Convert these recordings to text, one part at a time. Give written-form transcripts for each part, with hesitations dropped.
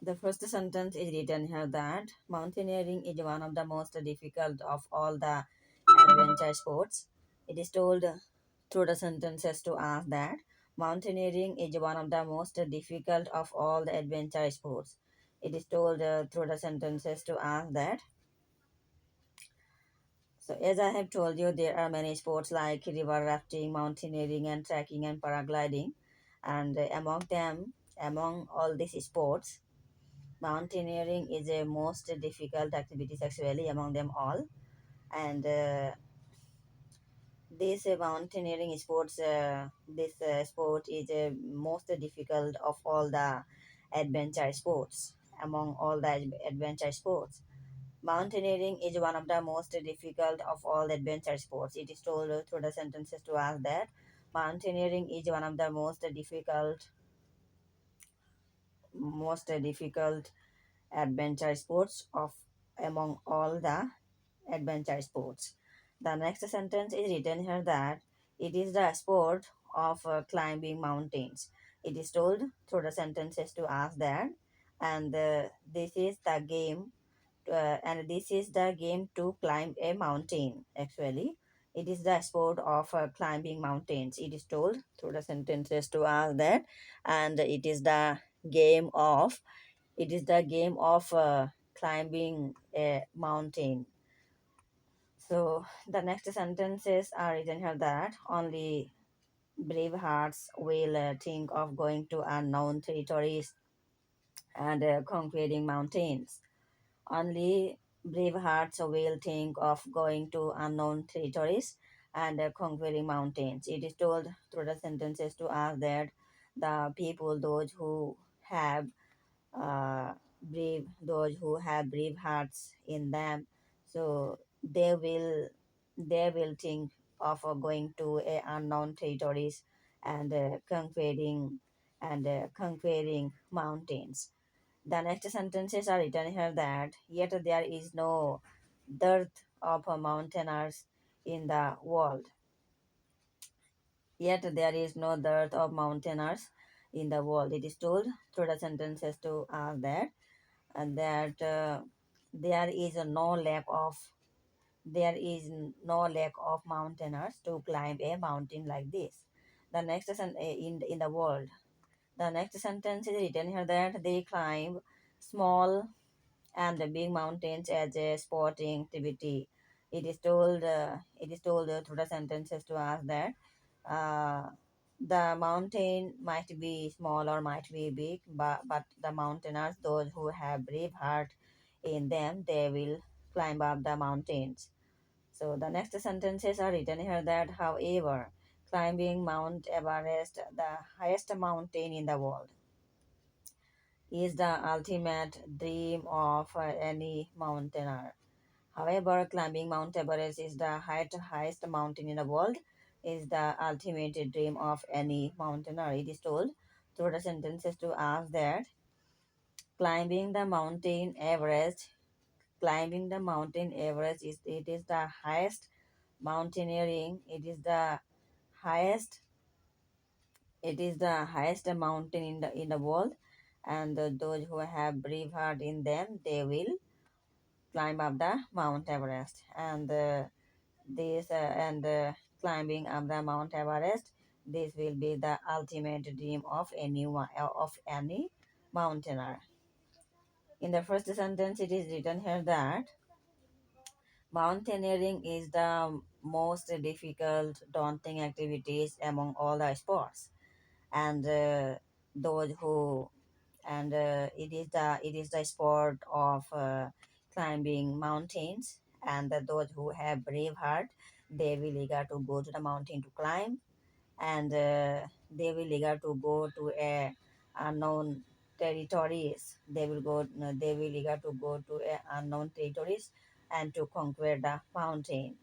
The first sentence is written here that mountaineering is one of the most difficult of all the adventure sports. It is told through the sentences to us that mountaineering is one of the most difficult of all the adventure sports. It is told through the sentences to us that. So, as I have told you, there are many sports like river rafting, mountaineering, and trekking and paragliding. And among all these sports, mountaineering is a most difficult activities actually among them all. And this mountaineering sports, this sport is most difficult of all the adventure sports. Among all the adventure sports, mountaineering is one of the most difficult of all adventure sports. It is told through the sentences to us that mountaineering is one of the most difficult adventure sports of among all the adventure sports. The next sentence is written here that it is the sport of climbing mountains. It is told through the sentences to us that, and this is the game and this is the game to climb a mountain actually. It is the sport of climbing mountains. It is told through the sentences to us that, and it is the game of climbing a mountain. So the next sentences are written here that only brave hearts will think of going to unknown territories and conquering mountains. Only brave hearts will think of going to unknown territories and conquering mountains. It is told through the sentences to us that the people, have uh, those who have brave hearts in them, so they will think of going to unknown territories and conquering mountains. The next sentences are written here that yet there is no dearth of mountaineers in the world. Yet there is no dearth of mountaineers in the world. It is told through the sentences to us that and that there is no lack of mountaineers to climb a mountain like this. The next in the world. The next sentence is written here that they climb small and the big mountains as a sporting activity. It is told through the sentences to us that uh, the mountain might be small or might be big, but the mountaineers, those who have brave heart in them, they will climb up the mountains. So the next sentences are written here that, however, climbing Mount Everest, the highest mountain in the world, is the ultimate dream of any mountaineer. However, climbing Mount Everest is the highest mountain in the world, is the ultimate dream of any mountaineer. It is told through the sentences to us that climbing the mountain Everest, climbing the mountain Everest is the highest mountaineering. Highest It is the highest mountain in the world, and those who have brave heart in them, they will climb up the Mount Everest. And climbing up the Mount Everest, this will be the ultimate dream of any mountaineer. In the first sentence, it is written here that mountaineering is the most difficult, daunting activities among all the sports, and those who and it is the sport of climbing mountains, and those who have brave heart, they will eager to go to the mountain to climb, and they will eager to go to a unknown territories. They will eager to go to a unknown territories and to conquer the mountain.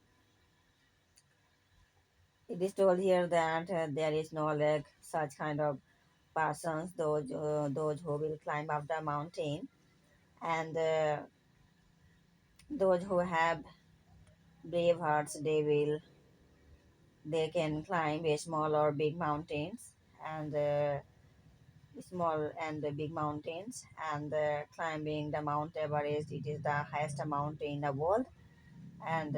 It is told here that there is no like such kind of persons, those who will climb up the mountain, and those who have brave hearts, they can climb a small or big mountains, and small and the big mountains, and climbing the Mount Everest. It is the highest mountain in the world, and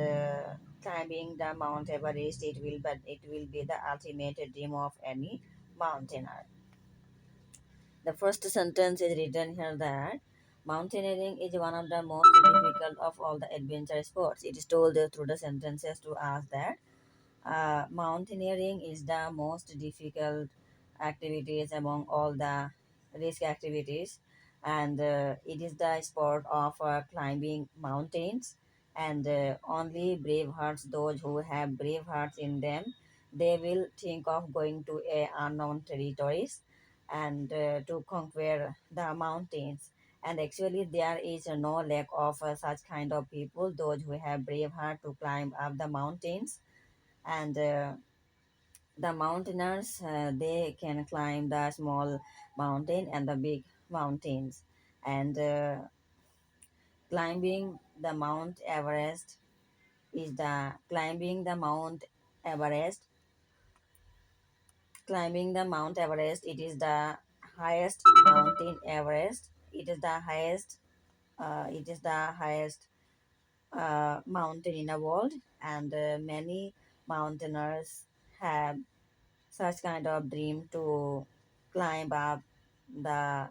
climbing the Mount Everest, it will be the ultimate dream of any mountaineer. The first sentence is written here that mountaineering is one of the most difficult of all the adventure sports. It is told through the sentences to us that mountaineering is the most difficult activities among all the risk activities, and it is the sport of climbing mountains. And only brave hearts, those who have brave hearts in them, they will think of going to a unknown territories and to conquer the mountains. And actually, there is no lack of such kind of people, those who have brave heart to climb up the mountains. And the mountaineers, they can climb the small mountain and the big mountains. And climbing the Mount Everest climbing the Mount Everest, it is the highest mountain Everest. It is the highest mountain in the world, and many mountaineers have such kind of dream to climb up the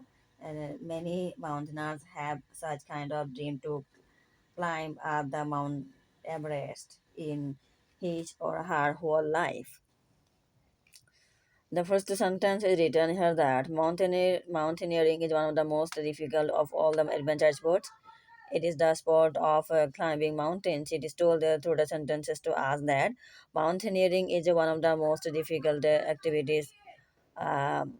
many mountaineers have such kind of dream to climb up the Mount Everest in his or her whole life. The first sentence is written here that mountaineering is one of the most difficult of all the adventure sports. It is the sport of climbing mountains. It is told through the sentences to us that mountaineering is one of the most difficult activities, um,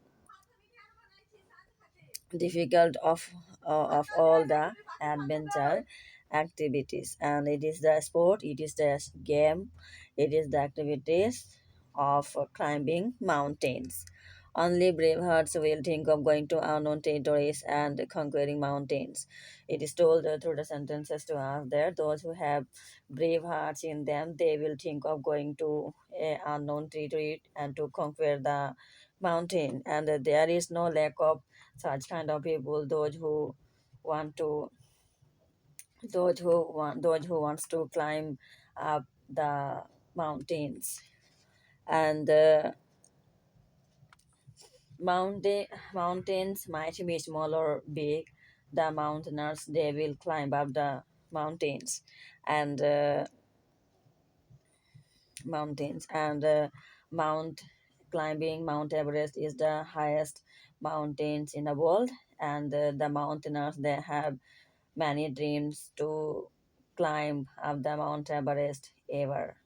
difficult of all the adventure activities. And it is the sport, it is the game, it is the activities of climbing mountains. Only brave hearts will think of going to unknown territories and conquering mountains. It is told through the sentences to us there, those who have brave hearts in them, they will think of going to a unknown territory and to conquer the mountain. And there is no lack of such kind of people, want to those who wants to climb up the mountains. And mountains might be small or big, the mountaineers, they will climb up the mountains. And mount climbing Mount Everest is the highest mountains in the world, and the mountaineers, they have many dreams to climb up the Mount Everest ever.